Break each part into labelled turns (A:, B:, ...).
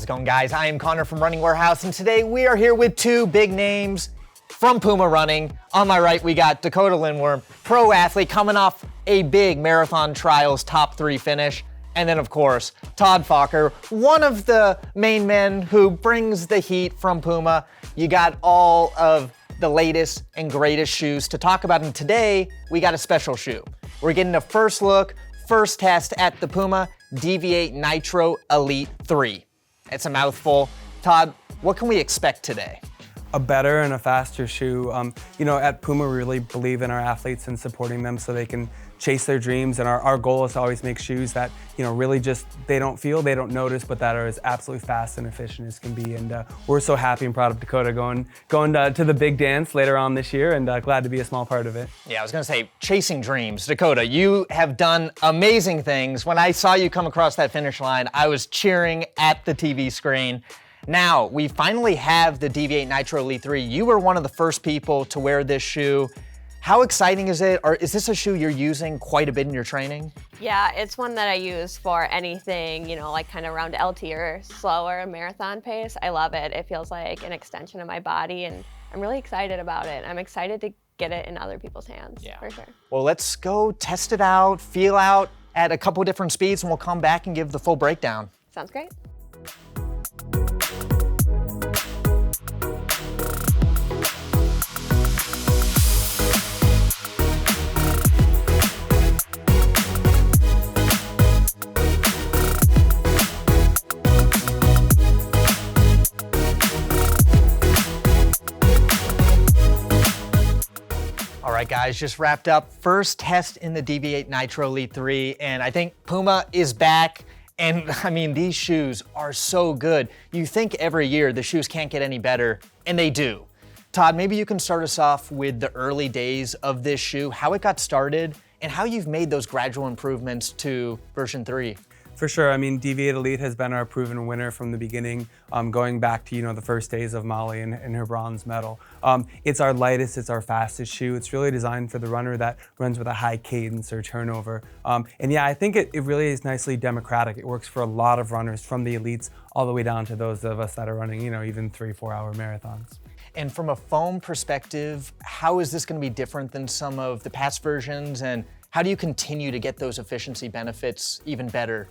A: going, guys? I am Connor from Running Warehouse, and today we are here with two big names from Puma Running. On my right, we got Dakotah Lindwurm, pro athlete coming off a big marathon trials top 3 finish. And then, of course, Todd Fokker, one of the main men who brings the heat from Puma. You got all of the latest and greatest shoes to talk about, and today we got a special shoe. We're getting a first look, first test at the Puma Deviate Nitro Elite 3. It's a mouthful. Todd, what can we expect today?
B: A better and a faster shoe. At Puma, we really believe in our athletes and supporting them so they can chase their dreams. And our goal is to always make shoes that, really just, they don't feel, they don't notice, but that are as absolutely fast and efficient as can be. And we're so happy and proud of Dakotah going to the big dance later on this year, and glad to be a small part of it.
A: Yeah, I was gonna say, chasing dreams. Dakotah, you have done amazing things. When I saw you come across that finish line, I was cheering at the TV screen. Now, we finally have the Deviate Nitro Elite 3. You were one of the first people to wear this shoe. How exciting is it? Or is this a shoe you're using quite a bit in your training?
C: Yeah, it's one that I use for anything, like kind of around LT or slower marathon pace. I love it. It feels like an extension of my body, and I'm really excited about it. I'm excited to get it in other people's hands, for sure.
A: Well, let's go test it out, feel out at a couple different speeds, and we'll come back and give the full breakdown.
C: Sounds great.
A: All right, guys, just wrapped up first test in the Deviate Nitro Elite 3, and I think Puma is back. And I mean, these shoes are so good. You think every year the shoes can't get any better, and they do. Todd, maybe you can start us off with the early days of this shoe, how it got started, and how you've made those gradual improvements to version 3.
B: For sure. Deviate Elite has been our proven winner from the beginning, going back to, the first days of Molly and her bronze medal. It's our lightest, it's our fastest shoe. It's really designed for the runner that runs with a high cadence or turnover. And yeah, I think it really is nicely democratic. It works for a lot of runners, from the elites all the way down to those of us that are running, even 3-4 hour marathons.
A: And from a foam perspective, how is this going to be different than some of the past versions? And how do you continue to get those efficiency benefits even better?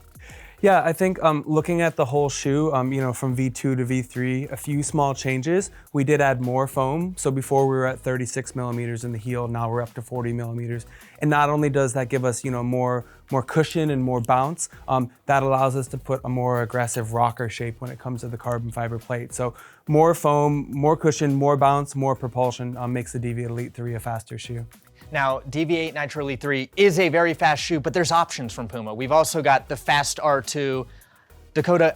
B: Yeah, I think looking at the whole shoe, from V2 to V3, a few small changes. We did add more foam. So before we were at 36 millimeters in the heel, now we're up to 40 millimeters. And not only does that give us, more cushion and more bounce, that allows us to put a more aggressive rocker shape when it comes to the carbon fiber plate. So more foam, more cushion, more bounce, more propulsion makes the Deviate Elite 3 a faster shoe.
A: Now, Deviate Nitro Elite 3 is a very fast shoe, but there's options from Puma. We've also got the Fast R2. Dakotah,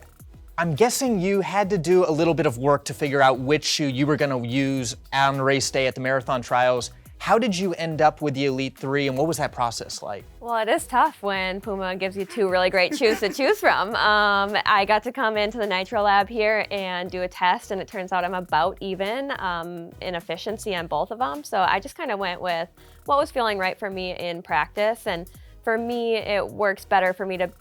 A: I'm guessing you had to do a little bit of work to figure out which shoe you were gonna use on race day at the marathon trials. How did you end up with the Elite 3, and what was that process like?
C: Well, it is tough when Puma gives you 2 really great shoes to choose from. I got to come into the Nitro Lab here and do a test, and it turns out I'm about even in efficiency on both of them. So I just kind of went with what was feeling right for me in practice. And for me, it works better for me to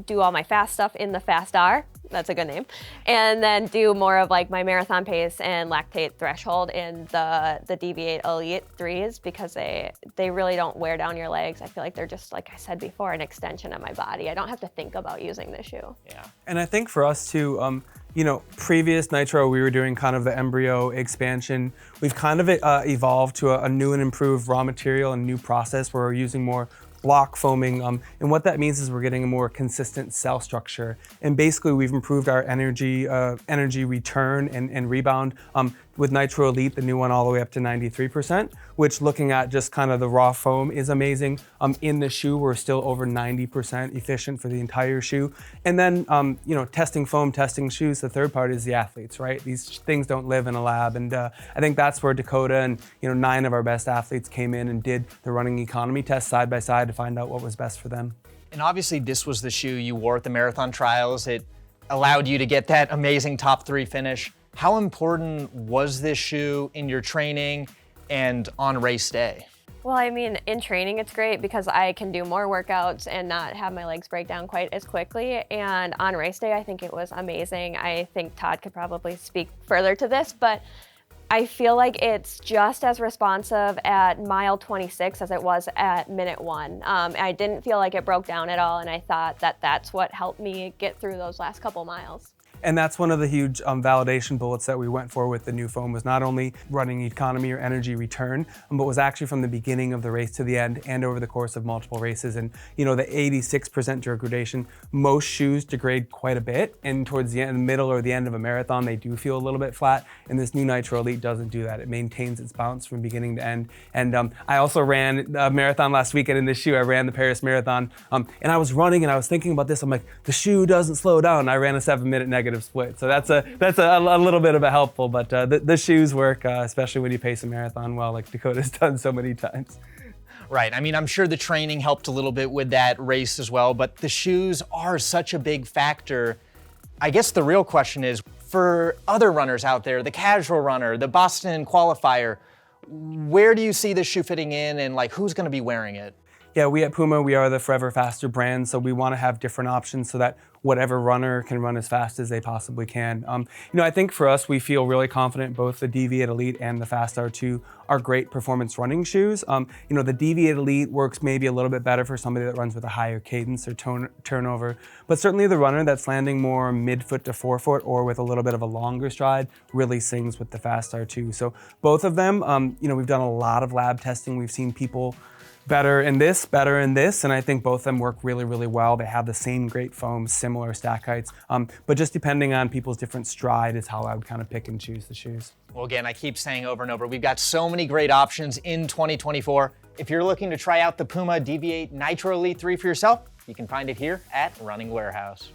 C: do all my fast stuff in the Fast R. That's a good name. And then do more of like my marathon pace and lactate threshold in the Deviate Elite 3s, because they really don't wear down your legs. I feel like they're just, like I said before, an extension of my body. I don't have to think about using this shoe.
A: Yeah.
B: And I think for us too, previous Nitro, we were doing kind of the embryo expansion. We've kind of evolved to a new and improved raw material and new process where we're using more block foaming, and what that means is we're getting a more consistent cell structure. And basically we've improved our energy return and rebound with Nitro Elite, the new one, all the way up to 93%, which, looking at just kind of the raw foam, is amazing. In the shoe, we're still over 90% efficient for the entire shoe. And then, testing foam, testing shoes, the third part is the athletes, right? These things don't live in a lab. And I think that's where Dakotah and 9 of our best athletes came in and did the running economy test side by side to find out what was best for them.
A: And obviously this was the shoe you wore at the marathon trials. It allowed you to get that amazing top 3 finish. How important was this shoe in your training and on race day?
C: Well, I mean, in training, it's great because I can do more workouts and not have my legs break down quite as quickly. And on race day, I think it was amazing. I think Todd could probably speak further to this, but I feel like it's just as responsive at mile 26 as it was at minute 1. I didn't feel like it broke down at all, and I thought that that's what helped me get through those last couple miles.
B: And that's one of the huge validation bullets that we went for with the new foam, was not only running economy or energy return, but was actually from the beginning of the race to the end and over the course of multiple races. And you know, the 86% degradation, most shoes degrade quite a bit, and towards the end, the middle or the end of a marathon, they do feel a little bit flat. And this new Nitro Elite doesn't do that. It maintains its bounce from beginning to end. And I also ran a marathon last weekend in this shoe. I ran the Paris Marathon, and I was running and I was thinking about this. I'm like, the shoe doesn't slow down. I ran a 7-minute negative split. So that's a little bit of a helpful, but the shoes work, especially when you pace a marathon well, like Dakotah's done so many times.
A: Right, I mean, I'm sure the training helped a little bit with that race as well, but the shoes are such a big factor. I guess the real question is, for other runners out there, the casual runner, the Boston qualifier, where do you see this shoe fitting in, and like, who's gonna be wearing it?
B: Yeah, we at Puma, we are the Forever Faster brand, so we want to have different options so that whatever runner can run as fast as they possibly can. You know, I think for us, we feel really confident both the Deviate Elite and the Fast R2 are great performance running shoes. You know, the Deviate Elite works maybe a little bit better for somebody that runs with a higher cadence or turnover, but certainly the runner that's landing more midfoot to forefoot or with a little bit of a longer stride really sings with the Fast R2. So both of them, you know, we've done a lot of lab testing. We've seen people better in this, and I think both of them work really, really well. They have the same great foam, similar stack heights, but just depending on people's different stride is how I would kind of pick and choose the shoes.
A: Well, again, I keep saying over and over, we've got so many great options in 2024. If you're looking to try out the Puma Deviate Nitro Elite 3 for yourself, you can find it here at Running Warehouse.